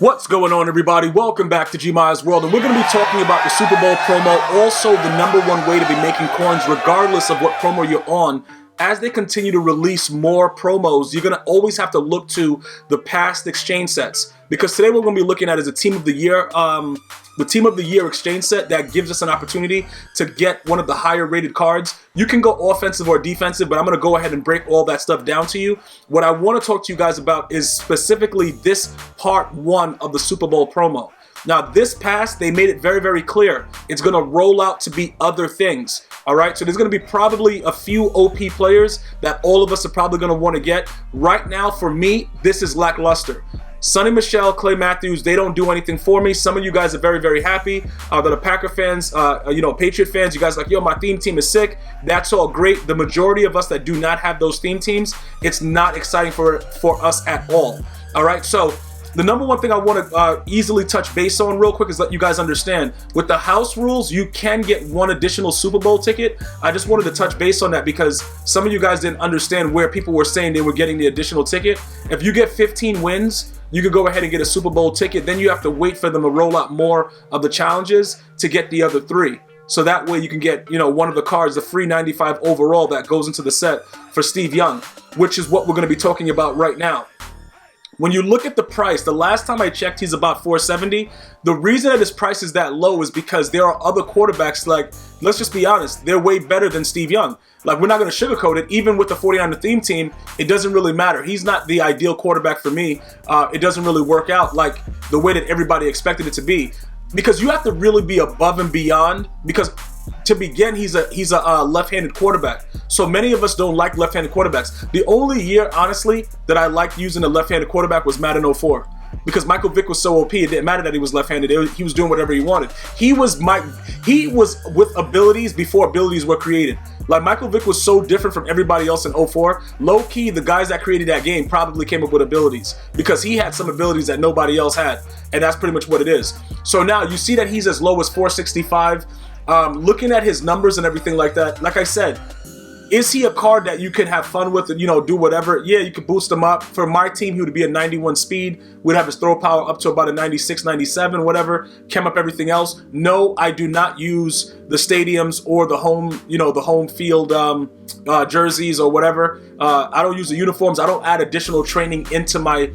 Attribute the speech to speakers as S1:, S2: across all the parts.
S1: What's going on, everybody? Welcome back to GmiasWorld, and we're going to be talking about the Super Bowl promo, also the #1 way to be making coins regardless of what promo you're on. As they continue to release more promos, you're going to always have to look to the past exchange sets, because today what we're going to be looking at is a Team of the Year, the Team of the Year exchange set that gives us an opportunity to get one of the higher rated cards. You can go offensive or defensive, but I'm going to go ahead and break all that stuff down to you. What I want to talk to you guys about is specifically this part 1 of the Super Bowl promo. Now, this pass, they made it very, very clear. It's going to roll out to be other things. All right, so there's going to be probably a few OP players that all of us are probably going to want to get. Right now, for me, this is lackluster. Sonny Michel, Clay Matthews, they don't do anything for me. Some of you guys are very, very happy that are Packer fans, Patriot fans. You guys are like, yo, my theme team is sick. That's all great. The majority of us that do not have those theme teams, it's not exciting for us at all. All right, so the #1 thing I want to easily touch base on real quick is let you guys understand. With the house rules, you can get one additional Super Bowl ticket. I just wanted to touch base on that because some of you guys didn't understand where people were saying they were getting the additional ticket. If you get 15 wins, you could go ahead and get a Super Bowl ticket. Then you have to wait for them to roll out more of the challenges to get the other 3. So that way you can get, one of the cards, the free 95 overall that goes into the set for Steve Young, which is what we're going to be talking about right now. When you look at the price, the last time I checked, he's about $470. The reason that his price is that low is because there are other quarterbacks, like, let's just be honest, they're way better than Steve Young. Like, we're not going to sugarcoat it. Even with the 49er theme team, it doesn't really matter. He's not the ideal quarterback for me. It doesn't really work out like the way that everybody expected it to be. Because you have to really be above and beyond, because to begin, he's a left-handed quarterback. So many of us don't like left-handed quarterbacks. The only year, honestly, that I liked using a left-handed quarterback was Madden 04. Because Michael Vick was so OP, it didn't matter that he was left-handed. He was doing whatever he wanted. He was with abilities before abilities were created. Like, Michael Vick was so different from everybody else in 04. Low-key, the guys that created that game probably came up with abilities because he had some abilities that nobody else had. And that's pretty much what it is. So now you see that he's as low as 465. Looking at his numbers and everything like that, like I said, is he a card that you can have fun with and, do whatever? Yeah, you could boost him up. For my team, he would be a 91 speed. We'd have his throw power up to about a 96, 97, whatever. Chem up everything else. No, I do not use the stadiums or the home, the home field jerseys or whatever. I don't use the uniforms. I don't add additional training into my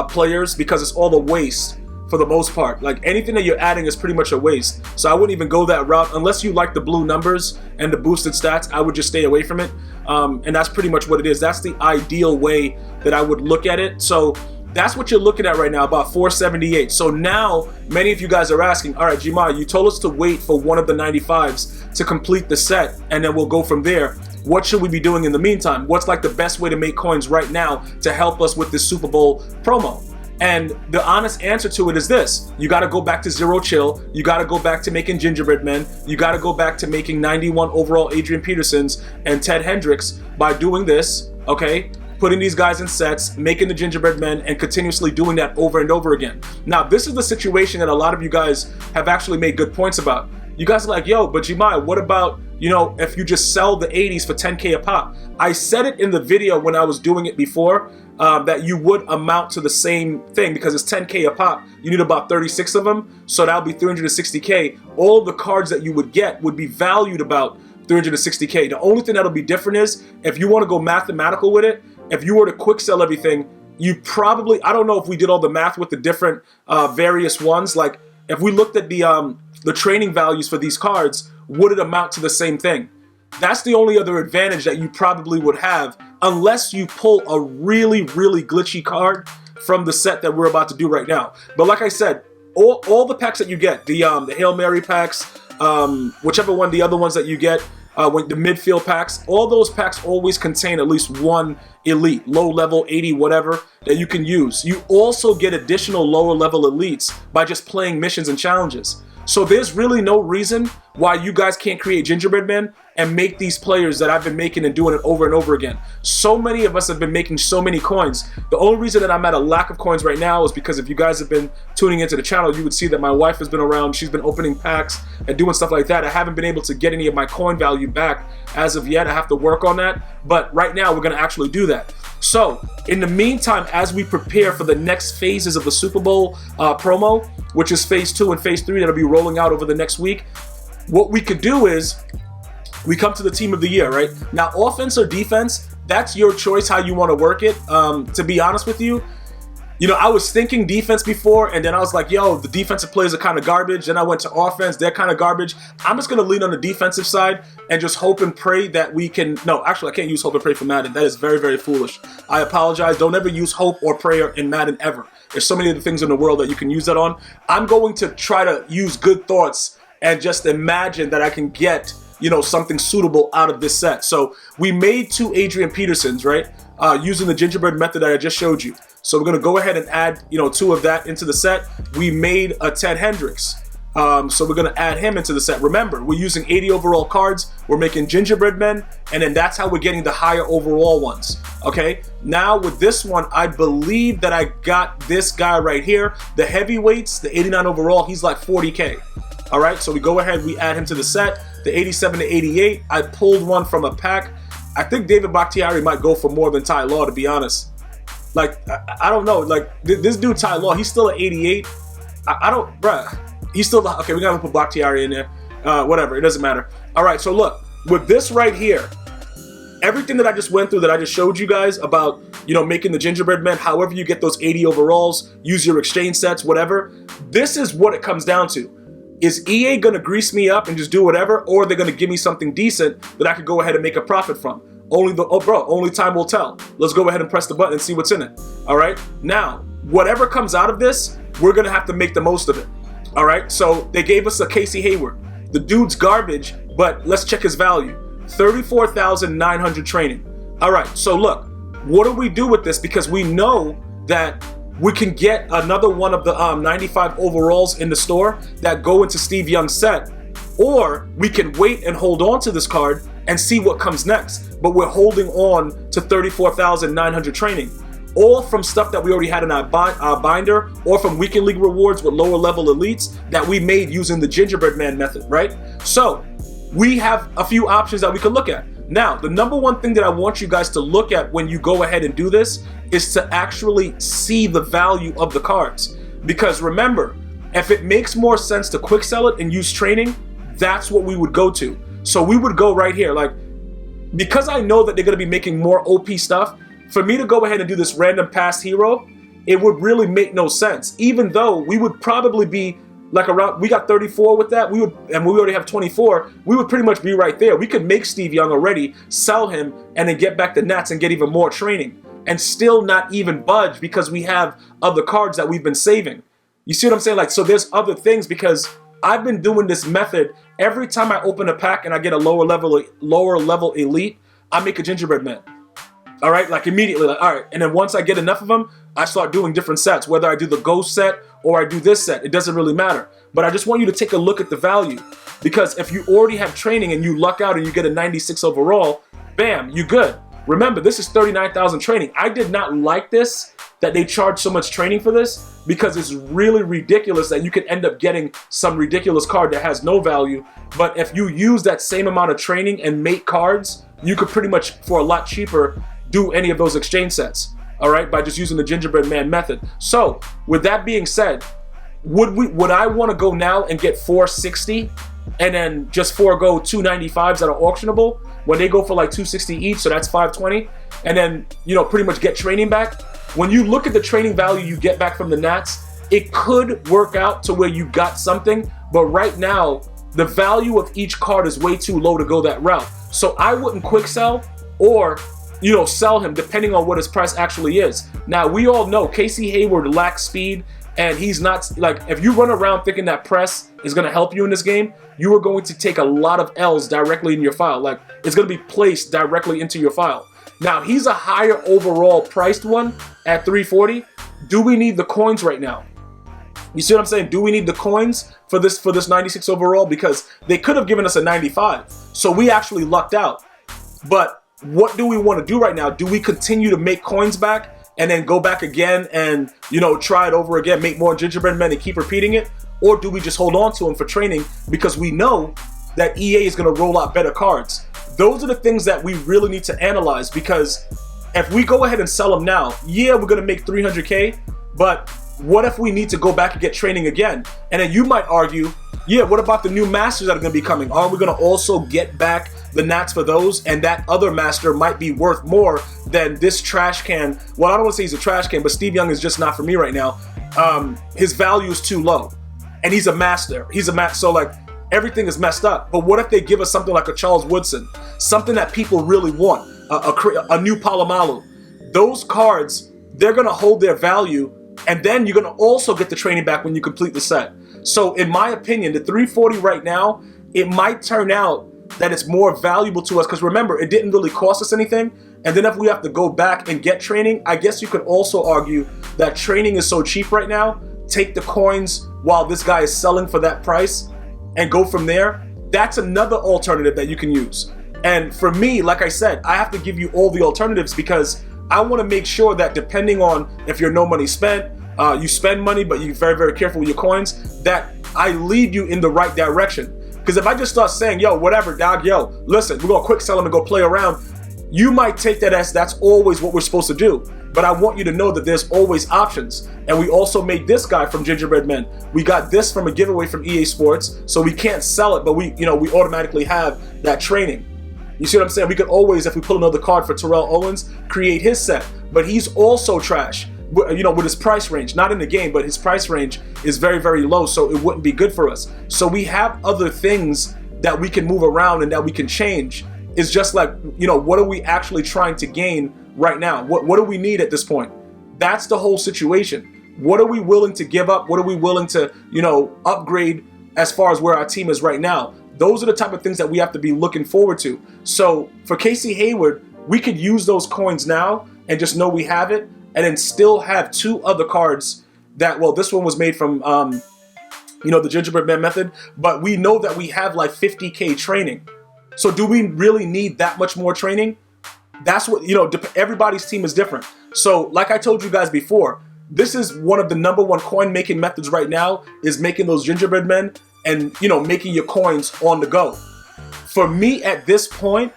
S1: players because it's all a waste. For the most part, like, anything that you're adding is pretty much a waste. So I wouldn't even go that route unless you like the blue numbers and the boosted stats. I would just stay away from it. And that's pretty much what it is. That's the ideal way that I would look at it. So that's what you're looking at right now, about 478. So now many of you guys are asking, all right, Gmia, you told us to wait for one of the 95s to complete the set, and then we'll go from there. What should we be doing in the meantime? What's like the best way to make coins right now to help us with this Super Bowl promo? And the honest answer to it is this. You got to go back to Zero Chill. You got to go back to making Gingerbread Men. You got to go back to making 91 overall Adrian Petersons and Ted Hendricks by doing this, okay? Putting these guys in sets, making the Gingerbread Men, and continuously doing that over and over again. Now, this is the situation that a lot of you guys have actually made good points about. You guys are like, yo, but Gmia, what about, if you just sell the 80s for 10K a pop? I said it in the video when I was doing it before, that you would amount to the same thing because it's 10K a pop. You need about 36 of them, so that'll be 360K. All the cards that you would get would be valued about 360K. The only thing that'll be different is if you want to go mathematical with it, if you were to quick sell everything, you probably, I don't know if we did all the math with the different various ones. Like, if we looked at the training values for these cards, would it amount to the same thing? That's the only other advantage that you probably would have, unless you pull a really, really glitchy card from the set that we're about to do right now. But like I said, all the packs that you get, the Hail Mary packs, whichever one, the other ones that you get, the midfield packs, all those packs always contain at least one elite, low level, 80, whatever, that you can use. You also get additional lower level elites by just playing missions and challenges. So there's really no reason why you guys can't create Gingerbread Men and make these players that I've been making and doing it over and over again. So many of us have been making so many coins. The only reason that I'm at a lack of coins right now is because if you guys have been tuning into the channel, you would see that my wife has been around. She's been opening packs and doing stuff like that. I haven't been able to get any of my coin value back as of yet. I have to work on that. But right now, we're going to actually do that. So in the meantime, as we prepare for the next phases of the Super Bowl promo, which is phase 2 and phase 3 that'll be rolling out over the next week, what we could do is we come to the team of the year, right? Now, offense or defense, that's your choice how you want to work it. To be honest with you, I was thinking defense before, and then I was like, yo, the defensive players are kind of garbage. Then I went to offense, they're kind of garbage. I'm just going to lean on the defensive side and just hope and pray that we can... No, actually, I can't use hope and pray for Madden. That is very, very foolish. I apologize. Don't ever use hope or prayer in Madden ever. There's so many other things in the world that you can use that on. I'm going to try to use good thoughts and just imagine that I can get, something suitable out of this set. So we made 2 Adrian Petersons, right? Using the gingerbread method that I just showed you. So we're going to go ahead and add, 2 of that into the set. We made a Ted Hendricks. So we're going to add him into the set. Remember, we're using 80 overall cards. We're making gingerbread men. And then that's how we're getting the higher overall ones. Okay. Now with this one, I believe that I got this guy right here. The heavyweights, the 89 overall, he's like 40K. All right. So we go ahead, we add him to the set. The 87 to 88, I pulled one from a pack. I think David Bakhtiari might go for more than Ty Law, to be honest. Like, I don't know. Like, this dude, Ty Law, he's still at 88. He's still, okay, we gotta put Bakhtiari in there. Whatever, it doesn't matter. All right, so look, with this right here, everything that I just went through, that I just showed you guys about, making the gingerbread men, however you get those 80 overalls, use your exchange sets, whatever. This is what it comes down to. Is EA gonna grease me up and just do whatever, or they're gonna give me something decent that I could go ahead and make a profit from? Only time will tell. Let's go ahead and press the button and see what's in it. All right. Now, whatever comes out of this, we're gonna have to make the most of it. All right. So they gave us a Casey Hayward. The dude's garbage, but let's check his value. 34,900 training. All right. So look, what do we do with this? Because we know that we can get another one of the 95 overalls in the store that go into Steve Young's set, or we can wait and hold on to this card and see what comes next. But we're holding on to 34,900 training, all from stuff that we already had in our binder, or from weekend league rewards with lower level elites that we made using the gingerbread man method, right? So we have a few options that we could look at. Now, the number one thing that I want you guys to look at when you go ahead and do this is to actually see the value of the cards. Because remember, if it makes more sense to quick sell it and use training, that's what we would go to. So we would go right here, like, because I know that they're going to be making more OP stuff, for me to go ahead and do this random past hero, it would really make no sense. Even though we would probably be like around, we got 34 with that, we already have 24, we would pretty much be right there. We could make Steve Young already, sell him, and then get back the Nats and get even more training, and still not even budge because we have other cards that we've been saving. You see what I'm saying? Like, so there's other things, because I've been doing this method. Every time I open a pack and I get a lower level elite, I make a gingerbread man. All right, like immediately, like, all right. And then once I get enough of them, I start doing different sets, whether I do the ghost set or I do this set, it doesn't really matter. But I just want you to take a look at the value, because if you already have training and you luck out and you get a 96 overall, bam, you good. Remember, this is 39,000 training. I did not like this, that they charge so much training for this, because it's really ridiculous that you can end up getting some ridiculous card that has no value. But if you use that same amount of training and make cards, you could pretty much, for a lot cheaper, do any of those exchange sets, all right, by just using the gingerbread man method. So with that being said, would I want to go now and get 460 and then just forego 295s that are auctionable when they go for like 260 each, so that's 520, and then pretty much get training back? When you look at the training value you get back from the Nats, it could work out to where you got something, but right now the value of each card is way too low to go that route. So I wouldn't quick sell, or sell him depending on what his price actually is. Now, we all know Casey Hayward lacks speed, and he's not, like, if you run around thinking that press is going to help you in this game, you are going to take a lot of L's directly in your file. Like, it's going to be placed directly into your file. Now, he's a higher overall priced one at 340. Do we need the coins right now? You see what I'm saying? Do we need the coins for this 96 overall? Because they could have given us a 95. So we actually lucked out. But what do we want to do right now? Do we continue to make coins back and then go back again and, you know, try it over again, make more gingerbread men and keep repeating it? Or do we just hold on to them for training because we know that EA is going to roll out better cards? Those are the things that we really need to analyze, because if we go ahead and sell them now, yeah, we're going to make 300K, but what if we need to go back and get training again? And then you might argue, yeah, what about the new masters that are going to be coming? Aren't we going to also get back the nats for those? And that other master might be worth more than this trash can. Well, I don't want to say he's a trash can, but Steve Young is just not for me right now. His value is too low. And he's a master. So like, everything is messed up. But what if they give us something like a Charles Woodson? Something that people really want. A new Palomalu. Those cards, they're going to hold their value. And then you're going to also get the training back when you complete the set. So in my opinion, the 340 right now, it might turn out that it's more valuable to us, because remember, it didn't really cost us anything. And then if we have to go back and get training, I guess you could also argue that training is so cheap right now. Take the coins while this guy is selling for that price and go from there. That's another alternative that you can use. And for me, like I said, I have to give you all the alternatives, because I want to make sure that depending on if you're no money spent, you spend money, but you're very, very careful with your coins, that I lead you in the right direction. Because if I just start saying, yo, whatever, dog, yo, listen, we're going to quick sell them and go play around, you might take that as that's always what we're supposed to do. But I want you to know that there's always options. And we also made this guy from Gingerbread Men. We got this from a giveaway from EA Sports, so we can't sell it, but we automatically have that training. You see what I'm saying? We could always, if we pull another card for Terrell Owens, create his set. But he's also trash, you know, with his price range. Not in the game, but his price range is very, very low, so it wouldn't be good for us. So we have other things that we can move around and that we can change. It's just like, you know, what are we actually trying to gain right now? What do we need at this point? That's the whole situation. What are we willing to give up? What are we willing to, you know, upgrade as far as where our team is right now? Those are the type of things that we have to be looking forward to. So for Casey Hayward, we could use those coins now and just know we have it, and then still have two other cards that, well, this one was made from, you know, the Gingerbread Man method, but we know that we have like 50K training. So do we really need that much more training? That's what, you know, everybody's team is different. So like I told you guys before, this is one of the #1 coin making methods right now, is making those Gingerbread Men and, you know, making your coins on the go. For me at this point,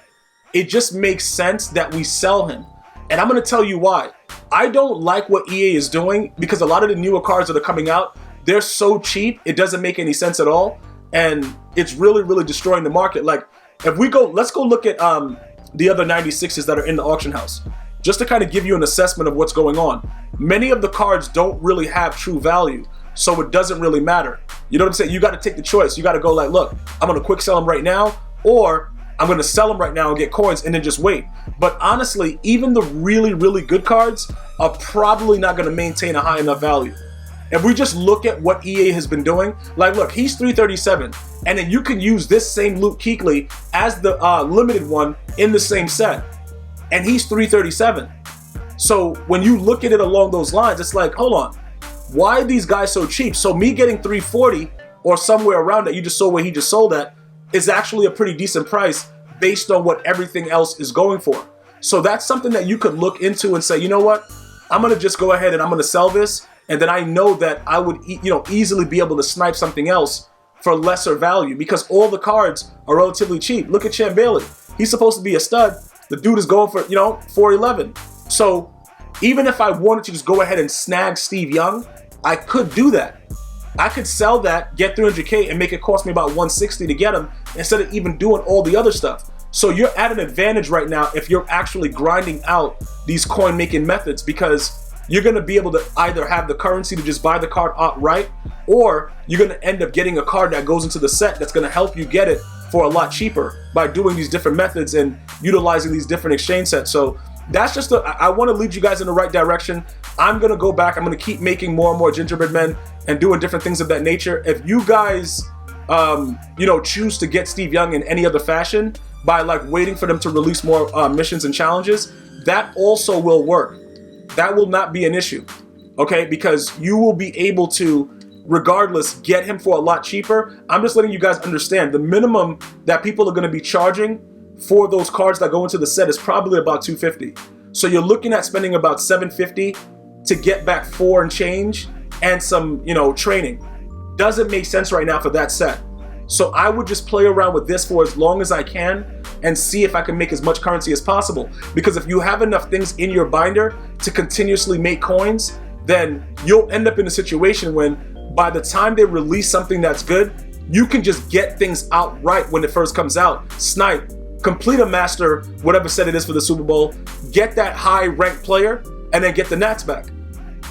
S1: it just makes sense that we sell him. And I'm going to tell you why. I don't like what EA is doing, because a lot of the newer cards that are coming out, they're so cheap, it doesn't make any sense at all. And it's really, really destroying the market. Like, if we go, let's go look at the other 96s that are in the auction house, just to kind of give you an assessment of what's going on. Many of the cards don't really have true value, so it doesn't really matter. You know what I'm saying? You got to take the choice. You got to go like, look, I'm going to quick sell them right now, or I'm going to sell them right now and get coins and then just wait. But honestly, even the really, really good cards are probably not going to maintain a high enough value. If we just look at what EA has been doing, like, look, he's 337, and then you can use this same Luke Kuechly as the limited one in the same set, and he's 337. So when you look at it along those lines, it's like, hold on, why are these guys so cheap? So me getting 340 or somewhere around that, you just saw where he just sold at, is actually a pretty decent price based on what everything else is going for. So that's something that you could look into and say, you know what, I'm going to just go ahead and I'm going to sell this. And then I know that I would, you know, easily be able to snipe something else for lesser value, because all the cards are relatively cheap. Look at Champ Bailey. He's supposed to be a stud. The dude is going for, you know, 411. So even if I wanted to just go ahead and snag Steve Young, I could do that. I could sell that, get 300K, and make it cost me about 160 to get him, instead of even doing all the other stuff. So you're at an advantage right now if you're actually grinding out these coin making methods, because you're going to be able to either have the currency to just buy the card outright, or you're going to end up getting a card that goes into the set that's going to help you get it for a lot cheaper by doing these different methods and utilizing these different exchange sets. So that's just, I want to lead you guys in the right direction. I'm going to go back. I'm going to keep making more and more Gingerbread Men and doing different things of that nature. If you guys, you know, choose to get Steve Young in any other fashion by like waiting for them to release more missions and challenges, that also will work. That will not be an issue, okay? Because you will be able to regardless, get him for a lot cheaper. I'm just letting you guys understand the minimum that people are going to be charging for those cards that go into the set is probably about $250. So you're looking at spending about $750 to get back 4 and change and some, training. Doesn't make sense right now for that set. So I would just play around with this for as long as I can and see if I can make as much currency as possible. Because if you have enough things in your binder to continuously make coins, then you'll end up in a situation when by the time they release something that's good, you can just get things outright when it first comes out. Snipe, complete a master, whatever set it is for the Super Bowl, get that high ranked player, and then get the Nats back.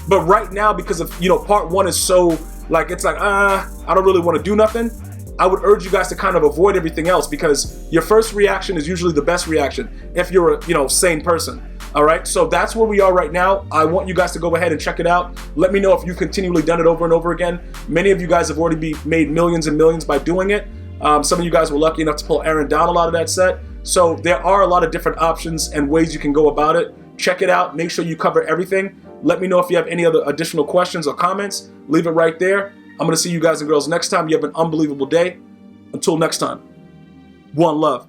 S1: But right now, because of, part 1 is so, I don't really want to do nothing, I would urge you guys to kind of avoid everything else, because your first reaction is usually the best reaction if you're a, sane person. All right, so that's where we are right now. I want you guys to go ahead and check it out. Let me know if you've continually done it over and over again. Many of you guys have already made millions and millions by doing it. Some of you guys were lucky enough to pull Aaron down a lot of that set. So there are a lot of different options and ways you can go about it. Check it out. Make sure you cover everything. Let me know if you have any other additional questions or comments. Leave it right there. I'm going to see you guys and girls next time. You have an unbelievable day. Until next time, one love.